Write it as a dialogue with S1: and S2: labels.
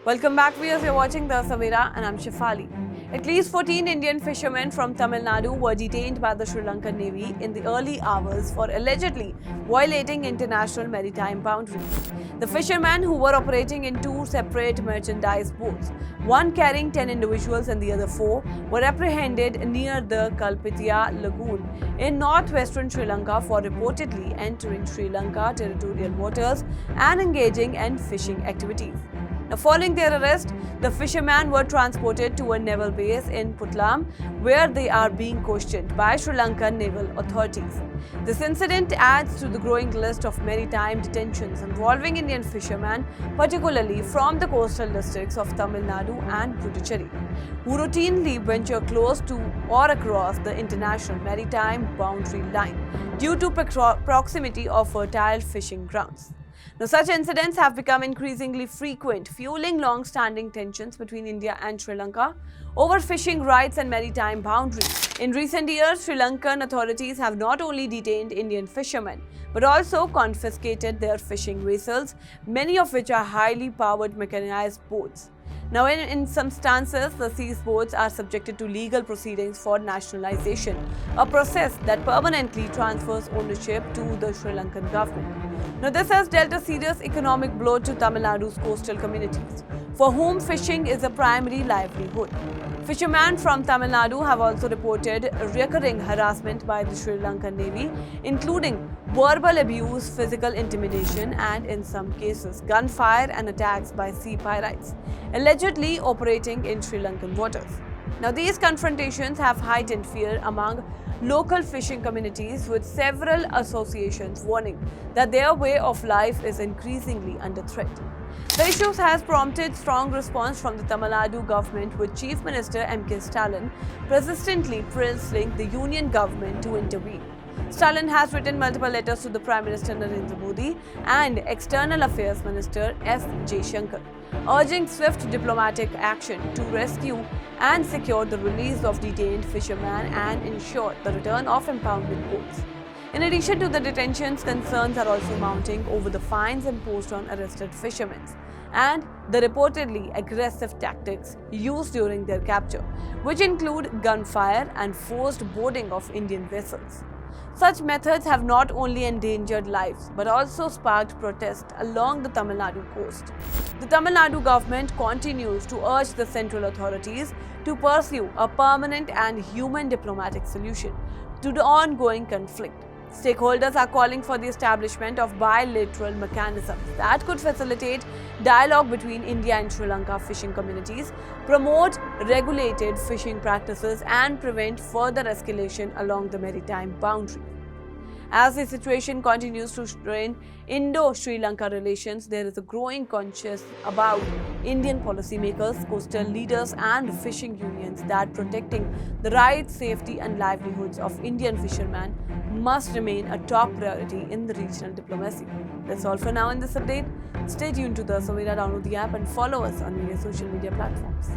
S1: Welcome back, viewers. You're watching The Savera and I'm Shefali. At least 14 Indian fishermen from Tamil Nadu were detained by the Sri Lankan Navy in the early hours for allegedly violating international maritime boundaries. The fishermen, who were operating in two separate merchandise boats, one carrying 10 individuals and the other 4, were apprehended near the Kalpitiya Lagoon in northwestern Sri Lanka for reportedly entering Sri Lanka territorial waters and engaging in fishing activities. Now, following their arrest, the fishermen were transported to a naval base in Putlam, where they are being questioned by Sri Lankan naval authorities. This incident adds to the growing list of maritime detentions involving Indian fishermen, particularly from the coastal districts of Tamil Nadu and Puducherry, who routinely venture close to or across the international maritime boundary line due to proximity of fertile fishing grounds. Now, such incidents have become increasingly frequent, fueling long-standing tensions between India and Sri Lanka over fishing rights and maritime boundaries. In recent years, Sri Lankan authorities have not only detained Indian fishermen, but also confiscated their fishing vessels, many of which are highly powered mechanized boats. Now, in some instances, the seized boats are subjected to legal proceedings for nationalization, a process that permanently transfers ownership to the Sri Lankan government. Now, this has dealt a serious economic blow to Tamil Nadu's coastal communities, for whom fishing is a primary livelihood. Fishermen from Tamil Nadu have also reported recurring harassment by the Sri Lankan Navy, including verbal abuse, physical intimidation, and in some cases, gunfire and attacks by sea pirates, allegedly operating in Sri Lankan waters. Now, these confrontations have heightened fear among local fishing communities, with several associations warning that their way of life is increasingly under threat. The issue has prompted strong response from the Tamil Nadu government, with Chief Minister M.K. Stalin persistently pressing the union government to intervene. Stalin has written multiple letters to the Prime Minister Narendra Modi and External Affairs Minister S. Jaishankar, urging swift diplomatic action to rescue and secure the release of detained fishermen and ensure the return of impounded boats. In addition to the detentions, concerns are also mounting over the fines imposed on arrested fishermen and the reportedly aggressive tactics used during their capture, which include gunfire and forced boarding of Indian vessels. Such methods have not only endangered lives but also sparked protests along the Tamil Nadu coast. The Tamil Nadu government continues to urge the central authorities to pursue a permanent and human diplomatic solution to the ongoing conflict. Stakeholders are calling for the establishment of bilateral mechanisms that could facilitate dialogue between India and Sri Lanka fishing communities, promote regulated fishing practices, and prevent further escalation along the maritime boundary. As the situation continues to strain Indo-Sri Lanka relations, there is a growing conscience about Indian policymakers, coastal leaders, and fishing unions that protecting the rights, safety, and livelihoods of Indian fishermen must remain a top priority in the regional diplomacy. That's all for now in this update. Stay tuned to The Savera, download the app, and follow us on various social media platforms.